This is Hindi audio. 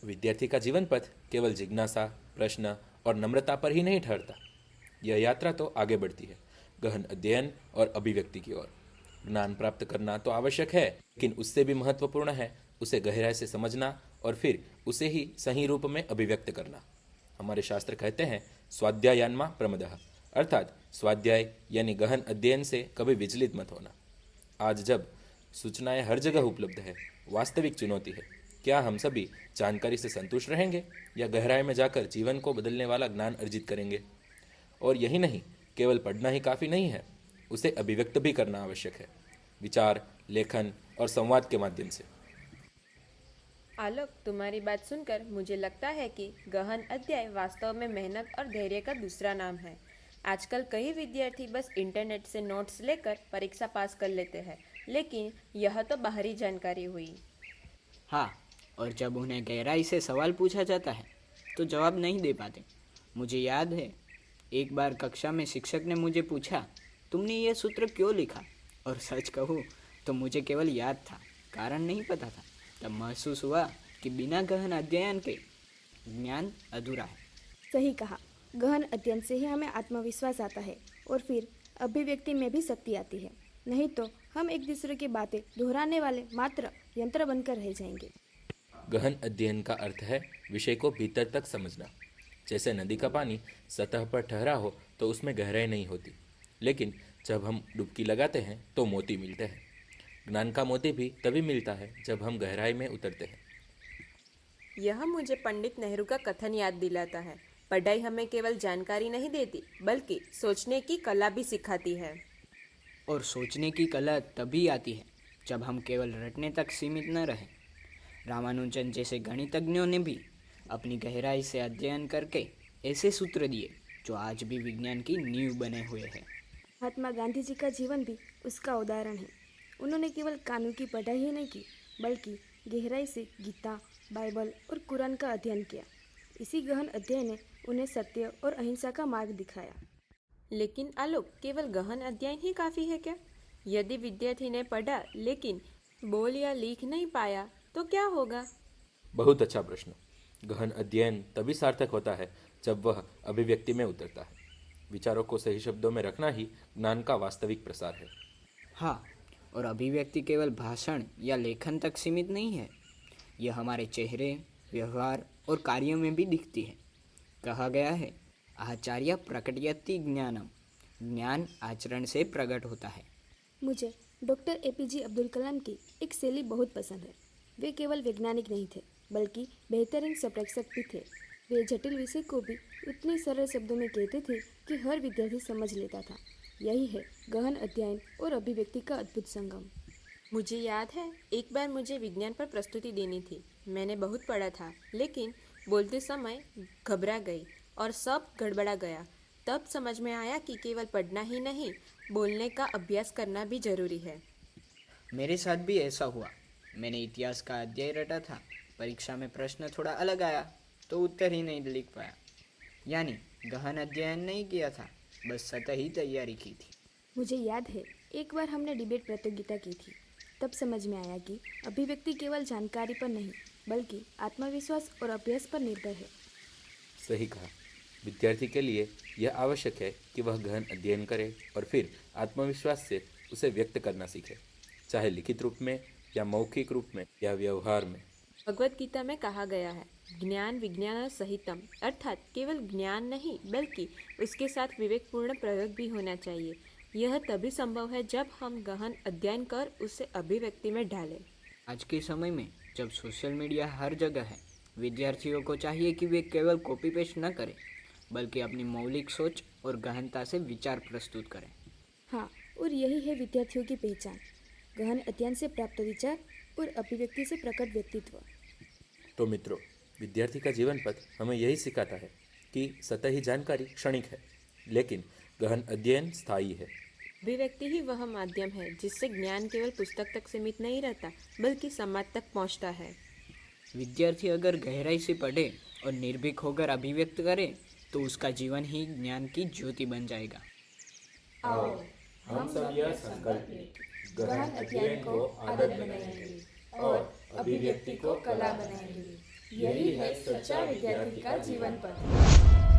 विद्यार्थी का जीवन पथ केवल जिज्ञासा, प्रश्न और नम्रता पर ही नहीं ठहरता। यह यात्रा तो आगे बढ़ती है, गहन अध्ययन और अभिव्यक्ति की ओर। ज्ञान प्राप्त करना तो आवश्यक है, लेकिन उससे भी महत्वपूर्ण है उसे गहराई से समझना और फिर उसे ही सही रूप में अभिव्यक्त करना। हमारे शास्त्र कहते हैं, स्वाध्यायान्मा प्रमदः, अर्थात स्वाध्याय यानी गहन अध्ययन से कभी विचलित मत होना। आज जब सूचनाएं हर जगह उपलब्ध है, वास्तविक चुनौती है, क्या हम सभी जानकारी से संतुष्ट रहेंगे या गहराई में जाकर जीवन को बदलने वाला ज्ञान अर्जित करेंगे। और यही नहीं, केवल पढ़ना ही काफ़ी नहीं है, उसे अभिव्यक्त भी करना आवश्यक है, विचार, लेखन और संवाद के माध्यम से। आलोक, तुम्हारी बात सुनकर मुझे लगता है कि गहन अध्ययन वास्तव में मेहनत और धैर्य का दूसरा नाम है। आजकल कई विद्यार्थी बस इंटरनेट से नोट्स लेकर परीक्षा पास कर लेते हैं, लेकिन यह तो बाहरी जानकारी हुई। हाँ, और जब उन्हें गहराई से सवाल पूछा जाता है तो जवाब नहीं दे पाते। मुझे याद है, एक बार कक्षा में शिक्षक ने मुझे पूछा, तुमने ये सूत्र क्यों लिखा? और सच कहूँ तो मुझे केवल याद था, कारण नहीं पता था। तब महसूस हुआ कि बिना गहन अध्ययन के ज्ञान अधूरा है। सही कहा। गहन अध्ययन से ही हमें आत्मविश्वास आता है और फिर अभिव्यक्ति में भी शक्ति आती है। नहीं तो हम एक दूसरे की बातें दोहराने वाले मात्र यंत्र बनकर रह जाएंगे। गहन अध्ययन का अर्थ है विषय को भीतर तक समझना। जैसे नदी का पानी सतह पर ठहरा हो तो उसमें गहराई नहीं होती, लेकिन जब हम डुबकी लगाते हैं तो मोती मिलते हैं। ज्ञान का मोती भी तभी मिलता है जब हम गहराई में उतरते हैं। यह मुझे पंडित नेहरू का कथन याद दिलाता है, पढ़ाई हमें केवल जानकारी नहीं देती, बल्कि सोचने की कला भी सिखाती है। और सोचने की कला तभी आती है जब हम केवल रटने तक सीमित न रहें। रामानुजन जैसे गणितज्ञों ने भी अपनी गहराई से अध्ययन करके ऐसे सूत्र दिए जो आज भी विज्ञान की नींव बने हुए हैं। महात्मा गांधी जी का जीवन भी उसका उदाहरण है। उन्होंने केवल कानून की पढ़ाई ही नहीं की, बल्कि गहराई से गीता, बाइबल और कुरान का अध्ययन किया। इसी गहन अध्ययन ने उन्हें सत्य और अहिंसा का मार्ग दिखाया। लेकिन आलोक, केवल गहन अध्ययन ही काफ़ी है क्या? यदि विद्यार्थी ने पढ़ा लेकिन बोल या लिख नहीं पाया तो क्या होगा? बहुत अच्छा प्रश्न। गहन अध्ययन तभी सार्थक होता है जब वह अभिव्यक्ति में उतरता है। विचारों को सही शब्दों में रखना ही ज्ञान का वास्तविक प्रसार है। हाँ, और अभिव्यक्ति केवल भाषण या लेखन तक सीमित नहीं है। यह हमारे चेहरे, व्यवहार और कार्यों में भी दिखती है। कहा गया है, आचार्य प्रकटयति ज्ञानम, ज्ञान आचरण से प्रकट होता है। मुझे डॉक्टर एपीजे अब्दुल कलाम की एक शैली बहुत पसंद है। वे केवल वैज्ञानिक नहीं थे, बल्कि बेहतरीन संप्रेषक भी थे। वे जटिल विषय को भी उतने सरल शब्दों में कहते थे कि हर विद्यार्थी समझ लेता था। यही है गहन अध्ययन और अभिव्यक्ति का अद्भुत संगम। मुझे याद है, एक बार मुझे विज्ञान पर प्रस्तुति देनी थी। मैंने बहुत पढ़ा था, लेकिन बोलते समय घबरा गई और सब गड़बड़ा गया। तब समझ में आया कि केवल पढ़ना ही नहीं, बोलने का अभ्यास करना भी जरूरी है। मेरे साथ भी ऐसा हुआ। मैंने इतिहास का अध्याय रटा था। परीक्षा में प्रश्न थोड़ा अलग आया तो उत्तर ही नहीं लिख पाया। यानी गहन अध्ययन नहीं किया था, बस सतही तैयारी की थी। मुझे याद है, एक बार हमने डिबेट प्रतियोगिता की थी। तब समझ में आया कि अभिव्यक्ति केवल जानकारी पर नहीं, बल्कि आत्मविश्वास और अभ्यास पर निर्भर है। सही कहा। विद्यार्थी के लिए यह आवश्यक है कि वह गहन अध्ययन करे और फिर आत्मविश्वास से उसे व्यक्त करना सीखे, चाहे लिखित रूप में या मौखिक रूप में या व्यवहार में। भगवत गीता में कहा गया है, ज्ञान विज्ञान सहितम, अर्थात केवल ज्ञान नहीं बल्कि उसके साथ विवेकपूर्ण प्रयोग भी होना चाहिए। यह तभी संभव है जब हम गहन अध्ययन कर उसे अभिव्यक्ति में डालें। आज के समय में जब सोशल मीडिया हर जगह है, विद्यार्थियों को चाहिए कि वे केवल कॉपी पेस्ट न करें, बल्कि अपनी मौलिक सोच और गहनता से विचार प्रस्तुत करें। हाँ, और यही है विद्यार्थियों की पहचान, गहन अध्ययन से प्राप्त विचार और अभिव्यक्ति से प्रकट व्यक्तित्व। तो मित्रों, विद्यार्थी का जीवन पथ हमें यही सिखाता है कि सतही जानकारी क्षणिक है, लेकिन गहन अध्ययन स्थायी है। अभिव्यक्ति ही वह माध्यम है जिससे ज्ञान केवल पुस्तक तक सीमित नहीं रहता, बल्कि समाज तक पहुंचता है। विद्यार्थी अगर गहराई से पढ़े और निर्भीक होकर अभिव्यक्त करे तो उसका जीवन ही ज्ञान की ज्योति बन जाएगा। आओ हम सब यह संकल्प लें, गहन अध्ययन को आदत बनाएंगे और अभिव्यक्ति को कला बनाएंगे। यही है सच्चा विद्यार्थी का जीवन पथ।